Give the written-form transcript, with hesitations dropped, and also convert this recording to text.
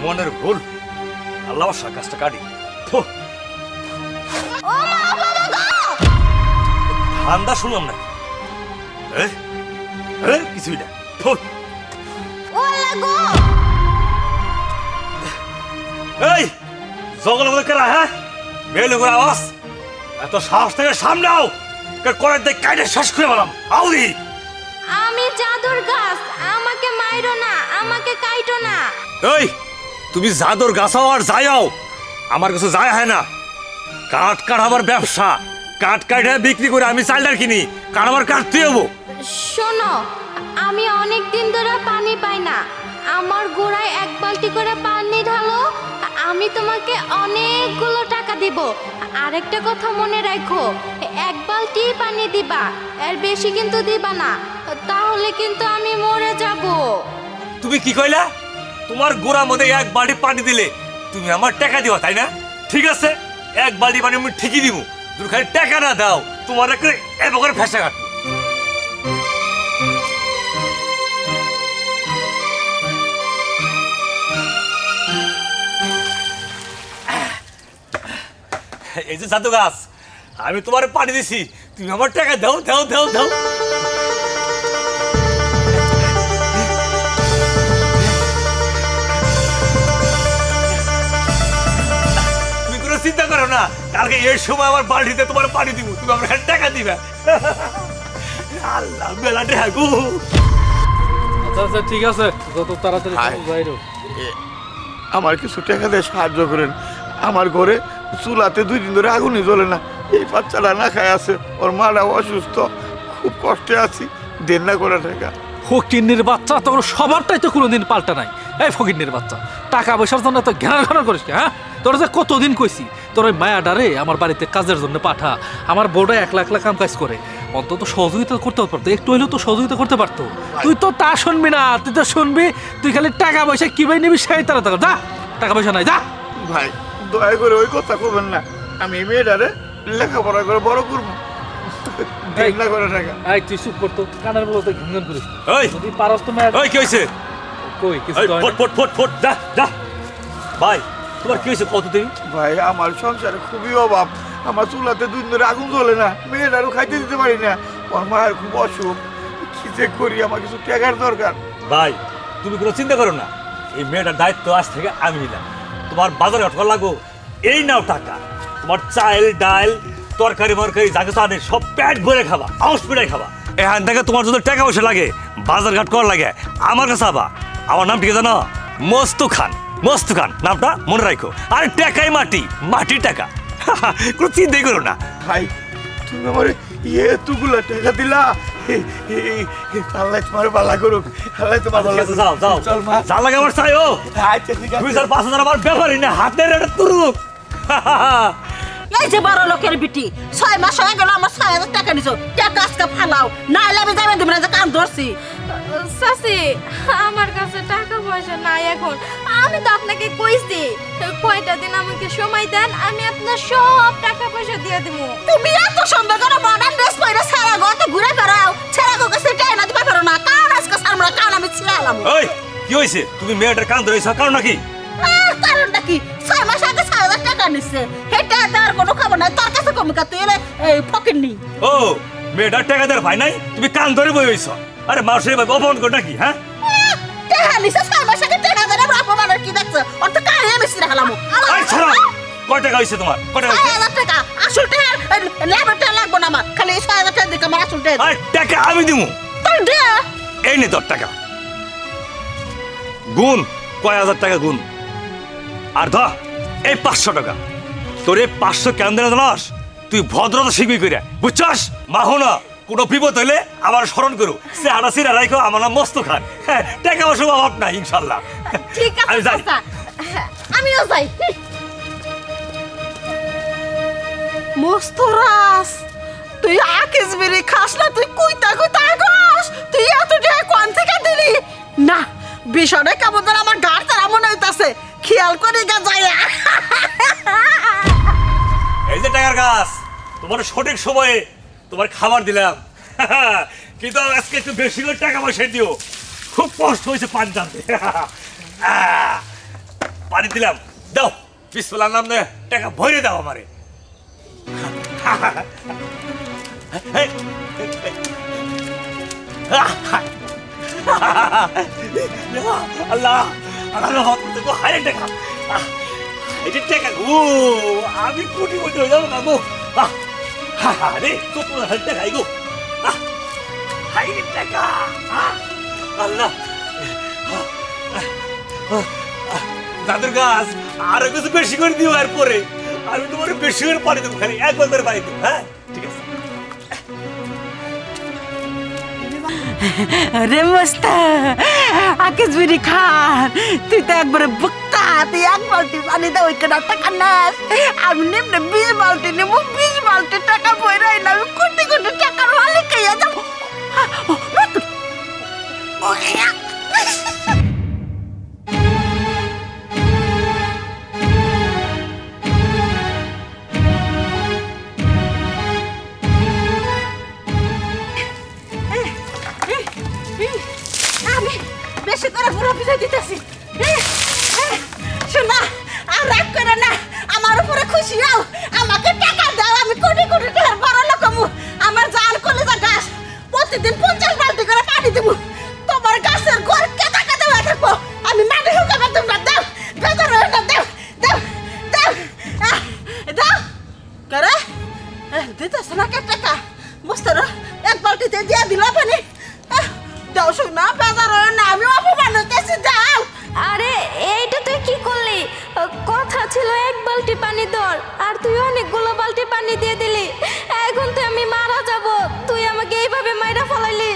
মনের ভুল আল্লাহ কাজটা কাটি ঠান্ডা শুনলাম না কিছুই না এই জঙ্গল মধ্যে কেনা হ্যাঁ মেয়ে লোকের আওয়াজ এত সাহস থেকে সামনে আও করার দেখ কাইটে শেষ করে বললাম আউরি আমি জাদুর গাছ আমাকে মাইরো না আমাকে কাইটো না এই তুমি জাদুর গাছ হও আর যাইও আমার কাছে যায় হয় না কাঠ আমার ব্যবসা কাঠ কাঠে বিক্রি করে আমি চালডার কিনি কাঠ আমার কাটতে হবো শোনো আমি অনেক দিন ধরে পানি পাই না আমার গোড়ায় এক বালতি করে পানি ঢালো আমি তোমাকে অনেকগুলো টাকা দিব আরেকটা কথা মনে রাখো এক বালতি পানি দিবা এর বেশি কিন্তু দিবা না তাহলে কিন্তু আমি মরে যাব তুমি কি কইলা তোমার গোড়ার মধ্যে এক বালতি পানি দিলে তুমি আমার টাকা দিবা তাই না ঠিক আছে এক বালতি পানি আমি ঠিকই দিব তুমি খালি টাকা না দাও তোমার এবার ফেসা কাটবো এই যে জাদু গাছ আমি তোমার পানি দিছি তুমি আমার টাকা দাও দাও দাও দাও তুমি কোনো চিন্তা করো না কালকে এই সময় আমার বাড়িতে তোমার পানি দিব তুমি আমার টাকা দিবে আল্লাহ বেলা টাকা গো আচ্ছা আচ্ছা ঠিক আছে যত তাড়াতাড়ি যাইরো আমার কিছু টাকা দিয়ে সাহায্য করেন আমার ঘরে চুলাতে 2 দিন ধরে আগুনই জ্বলে না এই বাচ্চাটা না খায় আছে ওর মারা অসুস্থ খুব কষ্টে আছি দেন না করে টাকা ফকিন্নির বাচ্চা তোর সবারটাই তো কোনোদিন পাল্টা নাই এই ফকিন্নির বাচ্চা টাকা পয়সার জন্য তো ঘেরা করিস হ্যাঁ তোর যে কতদিন কইছি তোর ওই মায়াডারে আমার বাড়িতে কাজের জন্য পাঠা আমার বউটা 1 লাখ কাম কাজ করে অন্তত সহযোগিতা করতে পারতো একটু হইলেও তো সহযোগিতা করতে পারতো তুই তো তা শুনবি না তুই তো শুনবি তুই খালি টাকা পয়সা কিভাবে নিবি সেই তারা যা টাকা পয়সা নাই যা ভাই দয়া করে ওই কথা করবেন না আমি মেয়েটারে লেখাপড়া করে বড় করবো দেন না করে টাকা এই তুই চুপ করতো কানের বলতে ঘুমঘুম করিস এই যদি পারস তো মায়া ওই কি হইছে কই কিছু এই কয় ফট ফট ফট ফট যা যা ভাই তোমার কি হইছে কত দিন ভাই আমার সংসারে খুবই অভাব আমার চুলাতে 2 দিন ধরে আগুন জ্বলে না মেয়েটারও খাইতে দিতে পারি না ওর মায়ের খুব অসুখ কি যে করি আমার কিছু টাকার দরকার ভাই তুমি কোনো চিন্তা করো না এই মেয়েটার দায়িত্ব আজ থেকে আমি নিলাম তোমার বাজারে অটকা লাগো এই নাও টাকা তোমার চাল ডাল তরকারি মরকারি যা কিছু আনে সব পেট ভরে খাবা আউস পেটাই খাবা এখান থেকে তোমার যদি টাকা পয়সা লাগে বাজার ঘাট করা লাগে আমার কাছে আবা আমার নাম ঠিক জানো মস্তু খান নামটা মনে রাখো আরে টাকাই মাটি মাটির টাকা কোনো চিন্তাই করো না ভাই তুমি আমার এতগুলা টাকা দিলা আল্লাহ তোমার ভালো করুক আল্লাহ তোমার ভালো করুক যাও যাও চল মা যা লাগে আমার চাই ও আচ্ছা ঠিক আছে 2,000-5,000 আমার ব্যাপারই না হাতের একটা তুরুক এই যে বড় লোকের বিটি 6 মাস হয়ে গেল আমার 6,000 টাকা নিছো টাকা আজকে ফালাও না হলে আমি যাবেন তুমি না কান ধরছি সাসি আমার কাছে টাকা পয়সা নাই এখন আমি তো আপনাকে কইছি কয়টা দিন আমাকে সময় দেন আমি আপনার সব টাকা পয়সা দিয়ে দিব তুমি এত সুন্দর করে মডার্ন ড্রেস পরে সারা গত ঘুরে বেড়াও ছেড়া গো কাছে টাই না দিবা পারো না কান আজকে সামরা কান আমি ছিলাম ওই কি হইছে তুমি মেয়েটার কান ধরেছ কারণ নাকি কারণটা কি 6 মাস আগে 6,000 টাকা নিছে হেটা তার কোনো খবর নাই তোর কাছে কমকা তুই এলে এই ফকির নি ও মেয়েটার টাকা দেওয়ার ভাই নাই তুমি কান ধরে বই হইছ আরে মাসে ভাই অপমান কর নাকি হ্যাঁ টাকা নিছে 6 মাস আগে টাকা দেন আমরা অপমানের কি দেখছ ওর তো কানে আমি ছিড়া হলাম আই ছাড়া কয় টাকা হইছে তোমার কয় টাকা হইছে 6,000 টাকা আসল টাকা লেবারটা লাগবে না আমার খালি 6,000 টাকা দিকে আমার আসল টাকা আরে টাকা আমি দিমু তোর দে এই নে তোর টাকা গুণ কয় হাজার টাকা গুণ আর ধর এই 500 টাকা তোর এই 500 কেন দেনা জানাস তুই ভদ্রতা শিখবি কইরা বুঝছস মাহো না কোনো বিপদ হইলে আবার স্মরণ করো সে হানাসিরা রাখো আমার নাম মস্ত খান হ্যাঁ টাকা পয়সা অভাব নাই ইনশাল্লাহ ঠিক আছে আমি যাই চাচা আমিও যাই মস্তরাস তুই আকিস বিড়ি খাস না তুই কইতা খাস তুই এত টাকা কোন থেকে দিলি না বিষয়টা কেমন যেন আমার গাড় তারা মনে হইতাছে খেয়াল করে গা যায় এই যে টাকার গাছ তোমার সঠিক সময়ে তোমার খাবার দিলাম কিন্তু আজকে একটু বেশি করে টাকা পয়সা দিও খুব কষ্ট হয়েছে পান জানতে পানি দিলাম, দাও বিসমিল্লাহর নাম নিয়ে টাকা ভরে দাও আমারে। আল্লাহ আল্লাহ হারে টাকা, এটা টাকা গো, আমি কোটিপতি হয়ে যাবো না গো। রে কত টাকা গো, হাইরে টাকা, আল্লাহ। দাদুর গাছ আরো কিছু বেশি করে দিও, এরপরে আমি তোমার বেশি করে পানি দেবো, খালি একবার করে পানি দেবো। হ্যাঁ ঠিক আছে। রে মস্তা আকিস বিড়ি খান, তুই তো একবারে বক্তা, তুই 1 বালতি পানি দে, ওই কেনা টাকা নাস। আমি নেমনে 20 বালতি নেবো, 20 বালতি টাকা বইরাই না, আমি কোটি কোটি টাকার মালিক হয়ে যাবো। আমি বেশি করে পুরো পিছিয়ে দিতেছি। শোনা, আর রাগ করে না, আমার উপরে খুশি হও, আমাকে টাকা দাও, আমি কোটি কোটি টাকার বড় লোক হবো। আমার জান কলেজা গাছ প্রতিদিন 50 বালতি করে পানি দেবো, তোমার গাছের গোড় কেদা কেদা হয়ে থাকবো, আমি মাটি হুকাবে তোমরা দাও, বেজার হয়ে না, দাও দাও দাও দাও করে দিতেছ না কে টাকা? বুঝতে 1 বালতিতে দিয়ে দিল পানি, দাও শোনা, বেজার হয়ে না, আমি অপমান হইতেছি, দাও। আরে এইটা তুই কি করলি? কথা ছিল 1 বালতি পানি দর, আর তুই অনেকগুলো বালতি পানি দিয়ে দিলি। এখন তো আমি মারা যাব, তুই আমাকে এইভাবে মাইরা ফলাইলি।